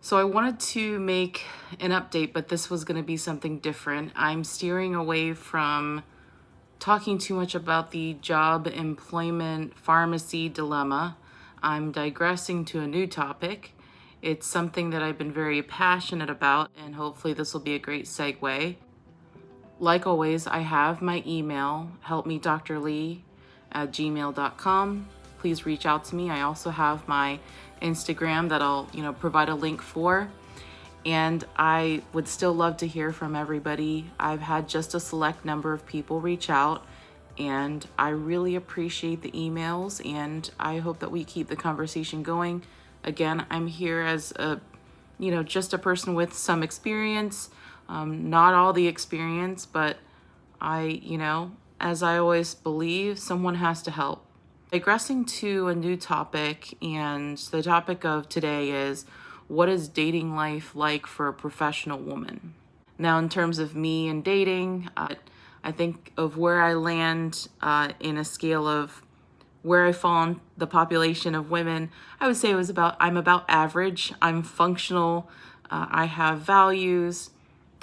So I wanted to make an update, but this was going to be something different. I'm steering away from talking too much about the job employment pharmacy dilemma. I'm digressing to a new topic. It's something that I've been very passionate about, and hopefully this will be a great segue. Like always, I have my email, HelpMeDrLee@gmail.com. Please reach out to me. I also have my Instagram that I'll, provide a link for. And I would still love to hear from everybody. I've had just a select number of people reach out, and I really appreciate the emails, and I hope that we keep the conversation going. Again, I'm here as just a person with some experience, not all the experience, but as I always believe, someone has to help. Digressing to a new topic, and the topic of today is, what is dating life like for a professional woman? Now, in terms of me and dating, I think of where I land in a scale of where I fall in the population of women. I would say I'm about average. I'm functional. I have values.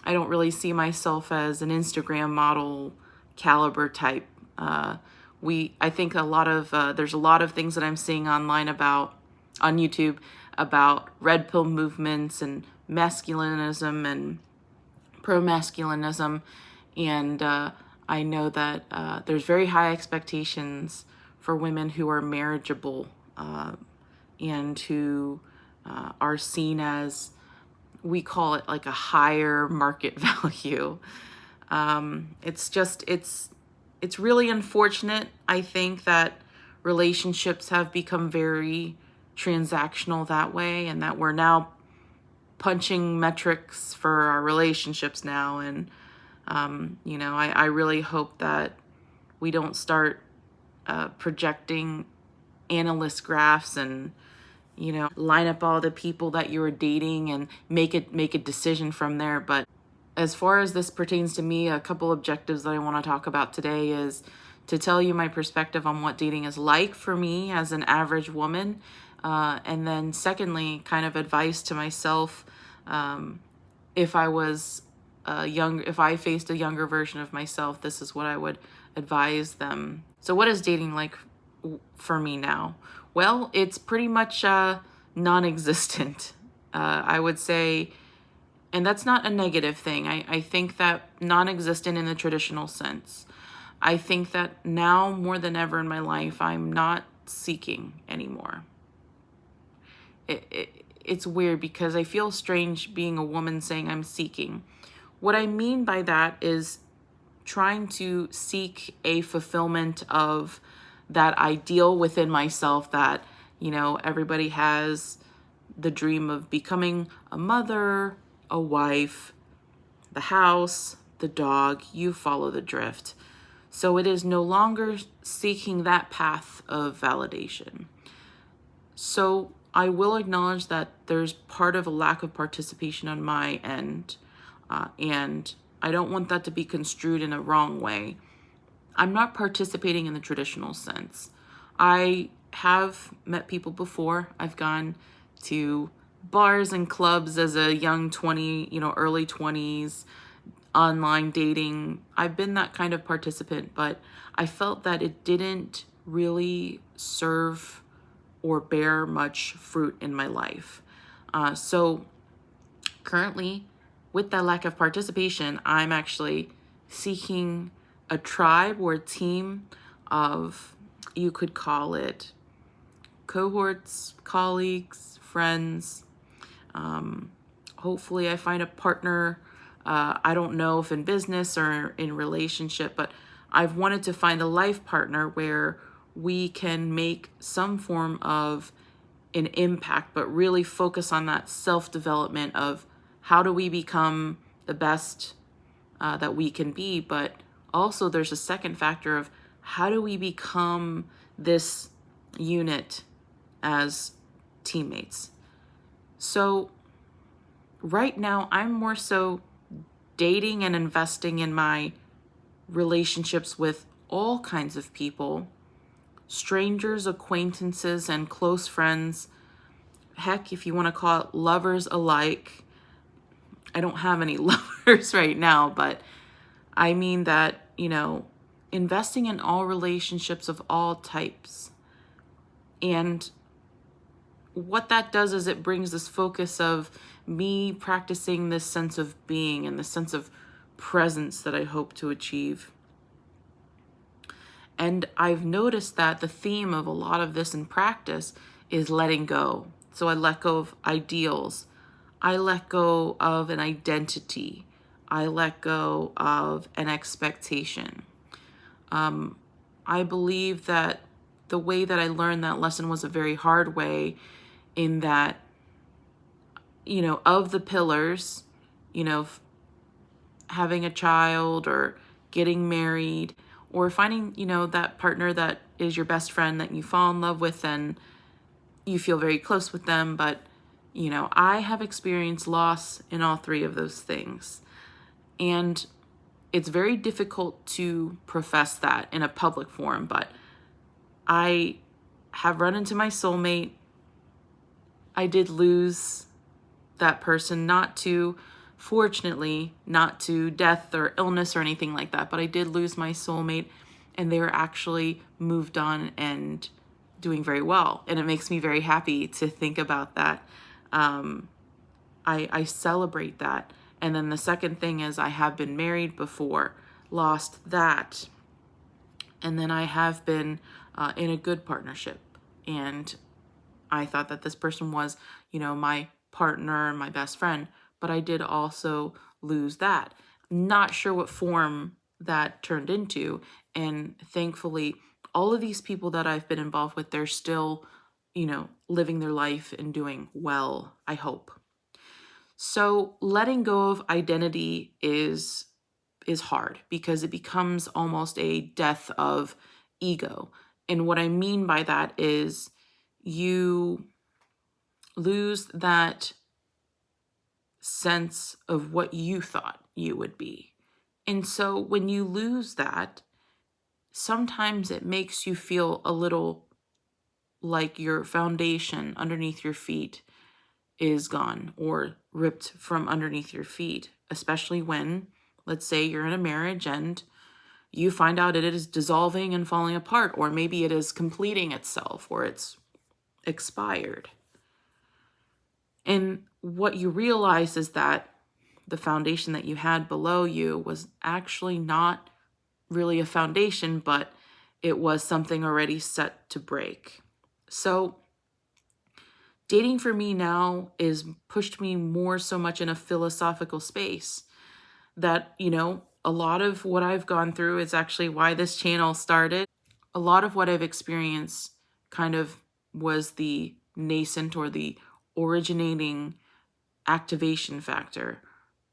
I don't really see myself as an Instagram model caliber type. I think there's a lot of things that I'm seeing online on YouTube about red pill movements and masculinism and pro-masculinism. And I know that there's very high expectations for women who are marriageable and who are seen as, we call it like a higher market value. It's really unfortunate, I think, that relationships have become very transactional that way, and that we're now punching metrics for our relationships now. And, I really hope that we don't start projecting analyst graphs and, line up all the people that you were dating and make a decision from there. But as far as this pertains to me, a couple objectives that I want to talk about today is to tell you my perspective on what dating is like for me as an average woman. And then secondly, kind of advice to myself if I faced a younger version of myself, this is what I would advise them. So what is dating like for me now? Well, it's pretty much non-existent, I would say. And that's not a negative thing. I think that non-existent in the traditional sense. I think that now more than ever in my life, I'm not seeking anymore. It's weird because I feel strange being a woman saying I'm seeking. What I mean by that is trying to seek a fulfillment of that ideal within myself that, everybody has the dream of becoming a mother, a wife, the house, the dog. You follow the drift. So it is no longer seeking that path of validation. So I will acknowledge that there's part of a lack of participation on my end, and I don't want that to be construed in a wrong way. I'm not participating in the traditional sense. I have met people before. I've gone to bars and clubs as a young 20, early 20s, online dating. I've been that kind of participant, but I felt that it didn't really serve or bear much fruit in my life. So currently, with that lack of participation, I'm actually seeking a tribe or a team of, you could call it cohorts, colleagues, friends. Hopefully I find a partner. I don't know if in business or in relationship, but I've wanted to find a life partner where we can make some form of an impact, but really focus on that self-development of how do we become the best that we can be. But also there's a second factor of how do we become this unit as teammates. So right now I'm more so dating and investing in my relationships with all kinds of people, strangers, acquaintances, and close friends, heck, if you want to call it lovers alike, I don't have any lovers right now, but I mean that, investing in all relationships of all types. And what that does is it brings this focus of me practicing this sense of being and the sense of presence that I hope to achieve. And I've noticed that the theme of a lot of this in practice is letting go. So I let go of ideals. I let go of an identity. I let go of an expectation. I believe that the way that I learned that lesson was a very hard way, in that, of the pillars, having a child or getting married or finding, that partner that is your best friend that you fall in love with and you feel very close with them. But, I have experienced loss in all three of those things. And it's very difficult to profess that in a public forum, but I have run into my soulmate. I did lose that person, fortunately, not to death or illness or anything like that, but I did lose my soulmate, and they were actually moved on and doing very well. And it makes me very happy to think about that. I celebrate that. And then the second thing is I have been married before, lost that. And then I have been in a good partnership. And I thought that this person was, my partner, my best friend, but I did also lose that. Not sure what form that turned into. And thankfully, all of these people that I've been involved with, they're still, living their life and doing well, I hope. So letting go of identity is hard because it becomes almost a death of ego. And what I mean by that is you lose that sense of what you thought you would be. And so when you lose that, sometimes it makes you feel a little like your foundation underneath your feet is gone or ripped from underneath your feet, especially when, let's say, you're in a marriage and you find out it is dissolving and falling apart, or maybe it is completing itself, or it's expired. And what you realize is that the foundation that you had below you was actually not really a foundation, but it was something already set to break. So dating for me now is pushed me more so much in a philosophical space that, a lot of what I've gone through is actually why this channel started. A lot of what I've experienced kind of was the nascent or the originating activation factor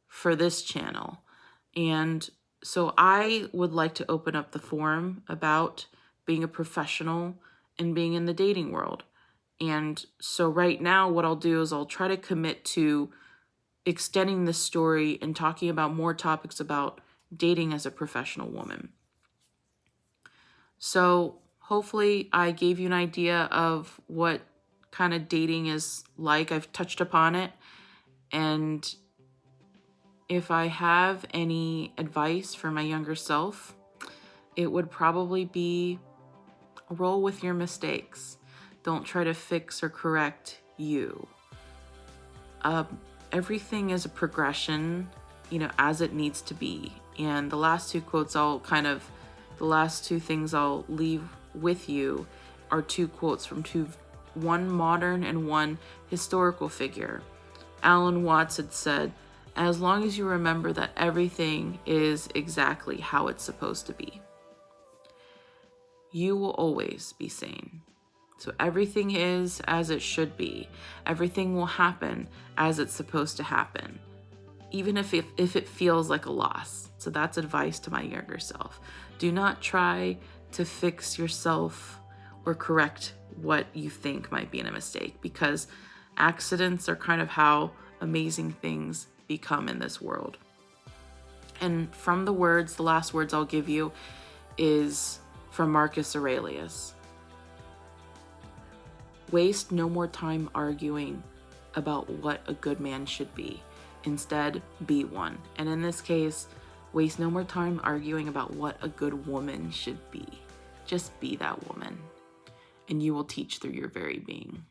for this channel. And so I would like to open up the forum about being a professional and being in the dating world. And so right now what I'll do is I'll try to commit to extending this story and talking about more topics about dating as a professional woman. So hopefully I gave you an idea of what kind of dating is like. I've touched upon it. And if I have any advice for my younger self, it would probably be roll with your mistakes. Don't try to fix or correct you. Everything is a progression, as it needs to be. And the last two things I'll leave with you are two quotes from one modern and one historical figure. Alan Watts had said, "As long as you remember that everything is exactly how it's supposed to be, you will always be sane." So everything is as it should be. Everything will happen as it's supposed to happen, even if it feels like a loss. So that's advice to my younger self. Do not try to fix yourself or correct what you think might be a mistake, because accidents are kind of how amazing things become in this world. And from the last words I'll give you is from Marcus Aurelius. Waste no more time arguing about what a good man should be. Instead, be one. And in this case, waste no more time arguing about what a good woman should be. Just be that woman, and you will teach through your very being.